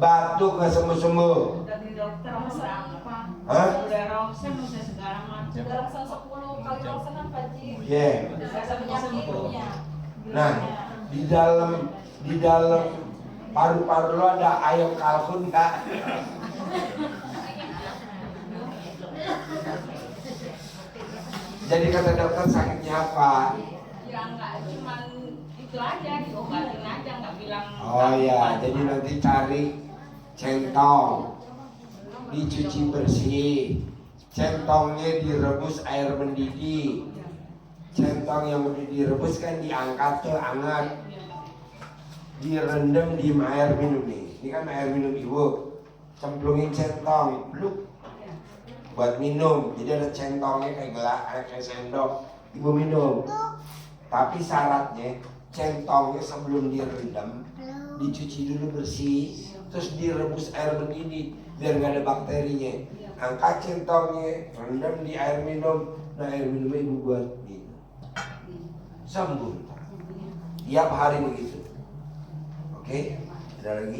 batuk nggak sembuh-sembuh. Dari dokter berapa? Hah? Udah ronsen udah segala macam. Udah rongsen 10 kali rongsenan Pak Ji. Iya. Bisa penyakitnya. Nah, di dalam paru-paru lo ada ayam kalkun nggak? Jadi kata dokter sakitnya apa? Ya enggak cuman itu aja, diobatin aja, nggak bilang. Oh ya, jadi nanti cari centong, dicuci bersih, centongnya direbus air mendidih. Centong yang udah direbus kan diangkat ke hangat, direndam di air minum nih. Ini kan air minum ibu, cemplungin centong, bluk, buat minum. Jadi ada centongnya kayak gelas, kayak sendok, ibu minum. Tapi syaratnya centongnya sebelum direndam dicuci dulu bersih, terus direbus air mendidih biar nggak ada bakterinya. Angkat centongnya, rendam di air minum, nah air minumnya ibu buat minum, sembuh. Tiap hari begitu. Oke, ada lagi?